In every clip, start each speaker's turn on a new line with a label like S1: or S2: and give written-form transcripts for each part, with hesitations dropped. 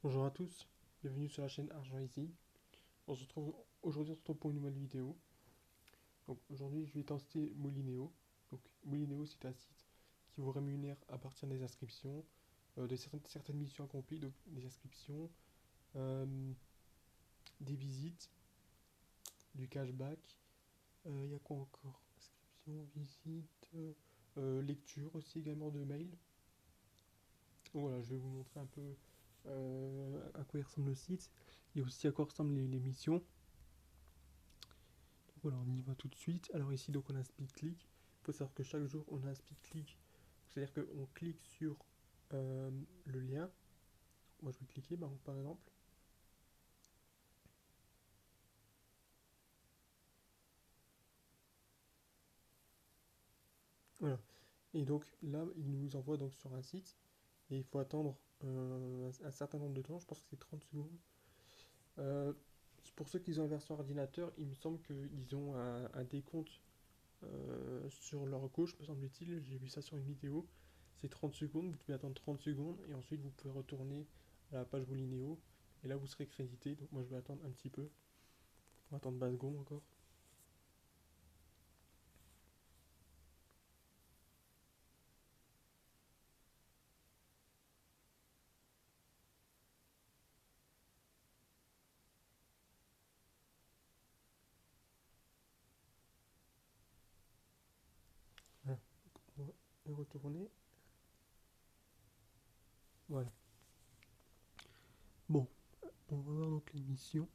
S1: Bonjour à tous, bienvenue sur la chaîne Argent Ici. Aujourd'hui on se retrouve pour une nouvelle vidéo. Donc aujourd'hui je vais tester Molinéo. Donc Molinéo c'est un site qui vous rémunère à partir des inscriptions, de certaines missions accomplies, donc des inscriptions, euh, des visites, du cashback. Il y a quoi encore? Inscription, visite, lecture aussi également de mails. Donc voilà, je vais vous montrer un peu à quoi il ressemble le site et aussi à quoi ressemblent les missions. Voilà, on y va tout de suite. Alors ici, donc on a un speed click. Il faut savoir que chaque jour, on a un speed click. C'est-à-dire qu'on clique sur le lien. Moi, je vais cliquer, par exemple. Voilà. Et donc là, il nous envoie donc sur un site. Et il faut attendre un certain nombre de temps. Je pense que c'est 30 secondes. Euh, pour ceux qui ont une version ordinateur, il me semble qu'ils ont un décompte sur leur gauche, me semble-t-il. J'ai vu ça sur une vidéo. C'est 30 secondes, vous devez attendre 30 secondes et ensuite vous pouvez retourner à la page Bolinéo et là vous serez crédité. Donc moi je vais attendre un petit peu. On va attendre 20 secondes encore. Voilà. On va retourner. Voilà. Bon, on va voir donc l'émission.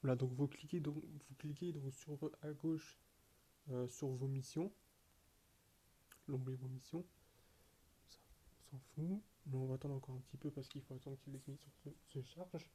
S1: Voilà, donc vous cliquez donc sur à gauche sur vos missions, l'onglet vos missions. Ça, on s'en fout. Mais on va attendre encore un petit peu parce qu'il faut attendre que les missions se chargent.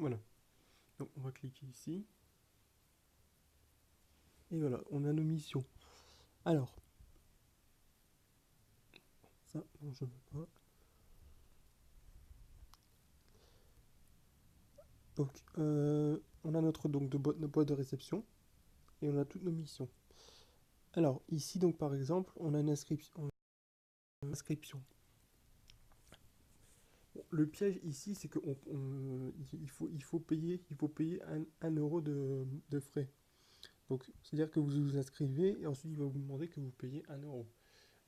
S1: Voilà. Donc on va cliquer ici. Et voilà, on a nos missions. Alors, ça, non, je veux pas. Donc, on a notre boîte de réception et on a toutes nos missions. Alors, ici, donc, par exemple, on a une inscription. Bon, le piège ici, c'est qu'il faut payer 1 euro de frais. Donc, c'est-à-dire que vous vous inscrivez et ensuite, il va vous demander que vous payez 1 euro.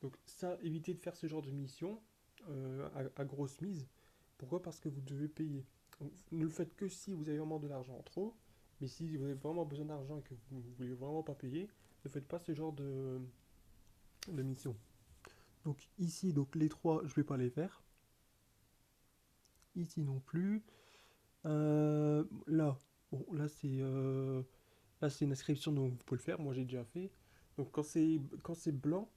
S1: Donc, ça, évitez de faire ce genre de mission à grosse mise. Pourquoi? Parce que vous devez payer. Donc, ne le faites que si vous avez vraiment de l'argent en trop. Mais si vous avez vraiment besoin d'argent et que vous ne voulez vraiment pas payer, ne faites pas ce genre de mission. Donc ici, donc les trois, je vais pas les faire. Ici non plus. Là, bon, là c'est une inscription, donc vous pouvez le faire. Moi j'ai déjà fait. Donc quand c'est blanc,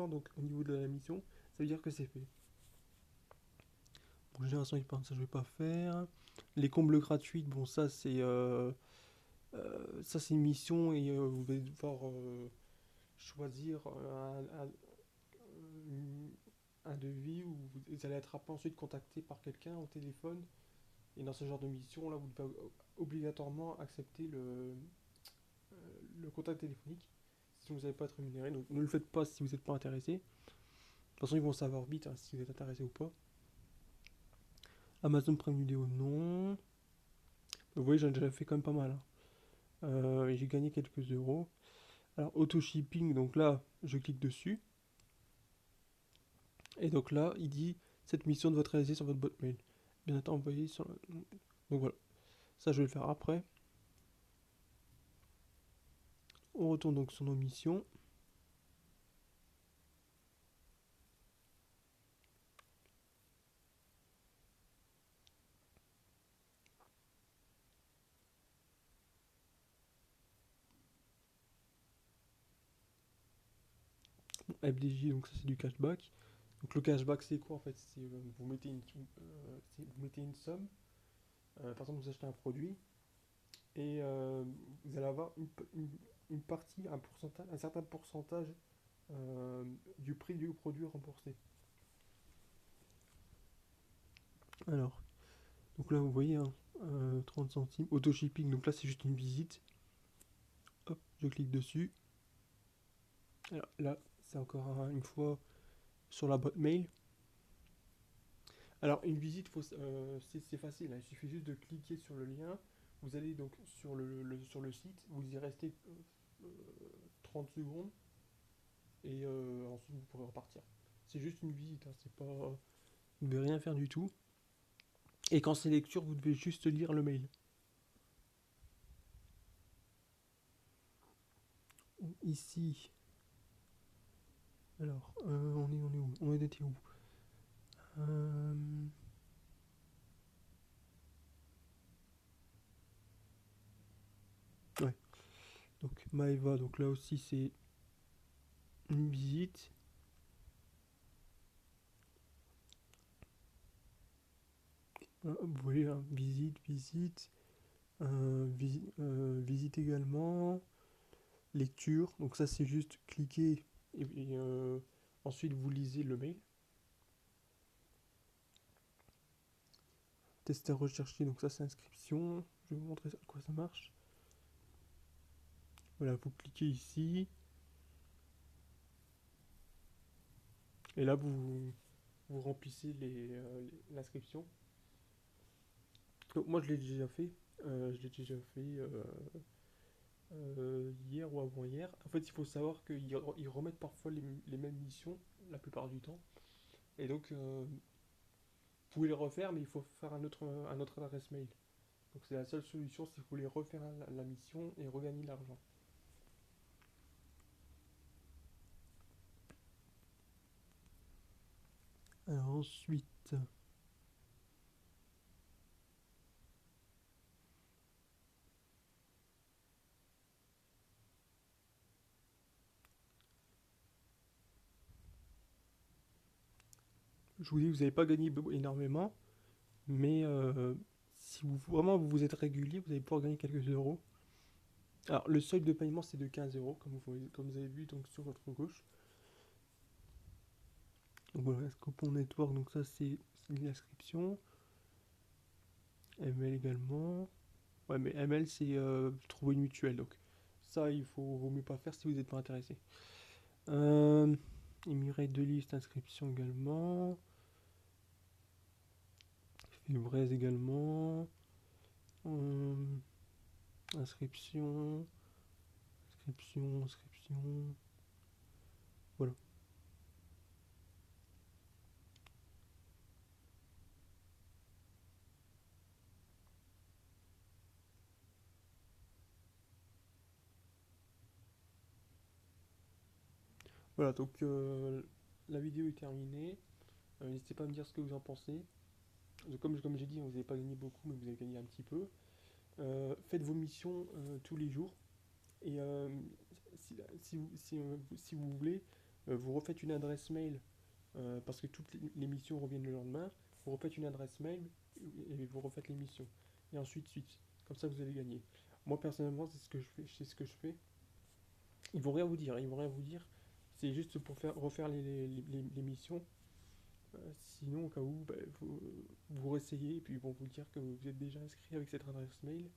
S1: donc au niveau de la mission, ça veut dire que c'est fait. Bon, génération épargne, ça je vais pas faire. Les combles gratuites, bon ça c'est une mission et vous allez devoir choisir un devis où vous allez être après ensuite contacté par quelqu'un au téléphone. Et dans ce genre de mission, là, vous devez obligatoirement accepter le contact téléphonique si vous n'allez pas être rémunéré. Donc ne le faites pas si vous n'êtes pas intéressé. De toute façon, ils vont savoir vite hein, si vous êtes intéressé ou pas. Amazon Prime Video, non. Vous voyez, j'en ai déjà fait quand même pas mal, hein. J'ai gagné quelques euros. Alors, auto shipping, donc là, je clique dessus. Et donc là, il dit cette mission doit être réalisée sur votre boîte mail. Bien envoyé sur. Donc voilà. Ça, je vais le faire après. On retourne donc sur nos missions. Bon, FDJ, donc ça c'est du cashback. Donc le cashback c'est quoi en fait? Vous mettez une somme Par exemple, vous achetez un produit et vous allez avoir une partie, un pourcentage, un certain pourcentage du prix du produit remboursé. Alors, donc là vous voyez, hein, 30 centimes, auto-shipping, donc là c'est juste une visite. Hop, je clique dessus. Alors là, c'est encore une fois sur la boîte mail. Alors une visite, c'est facile, hein, il suffit juste de cliquer sur le lien. Vous allez donc sur le site, vous y restez 30 secondes et ensuite vous pourrez repartir. C'est juste une visite, hein, c'est pas, vous ne devez rien faire du tout. Et quand c'est lecture, vous devez juste lire le mail. Ici, alors, on est où? On était où? Euh, ouais, donc Maeva, donc là aussi c'est une visite. Vous voyez, hein, visite, visite également, lecture. Donc ça c'est juste cliquer et ensuite vous lisez le mail. Tester recherché, donc ça c'est inscription. Je vais vous montrer à quoi ça marche. Voilà, vous cliquez ici. Et là vous remplissez l'inscription. Donc moi je l'ai déjà fait. Hier ou avant-hier. En fait, il faut savoir qu'ils remettent parfois les mêmes missions la plupart du temps. Et donc, vous pouvez les refaire, mais il faut faire un autre adresse mail. Donc, c'est la seule solution, c'est que vous voulez refaire la mission et regagner de l'argent. Alors ensuite, je vous dis, vous n'allez pas gagner énormément, mais si vous êtes régulier, vous allez pouvoir gagner quelques euros. Alors, le seuil de paiement, c'est de 15 euros, comme vous avez vu donc, sur votre gauche. Donc voilà, Scopon Network, donc ça c'est l'inscription. ML également. Ouais, mais ML c'est trouver une mutuelle, donc ça vaut mieux pas faire si vous n'êtes pas intéressé. Émirate de liste, inscription également. Fibrez également. Inscription. Inscription. Voilà. Voilà, donc la vidéo est terminée. N'hésitez pas à me dire ce que vous en pensez. Comme j'ai dit, vous n'avez pas gagné beaucoup, mais vous avez gagné un petit peu. Faites vos missions tous les jours. Et si vous voulez, vous refaites une adresse mail parce que toutes les missions reviennent le lendemain. Vous refaites une adresse mail et vous refaites les missions. Et ensuite, suite. Comme ça, vous allez gagner. Moi, personnellement, c'est ce que je fais. Ils vont rien vous dire. Ils vont rien vous dire. C'est juste pour refaire les missions. Sinon, au cas où, bah, vous réessayez et puis ils vont vous dire que vous êtes déjà inscrit avec cette adresse mail.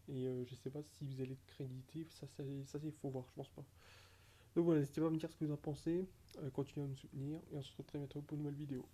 S1: Et je sais pas si vous allez être crédité. Ça c'est faut voir, je pense pas. Donc voilà, n'hésitez pas à me dire ce que vous en pensez. Continuez à me soutenir et on se retrouve très bientôt pour une nouvelle vidéo.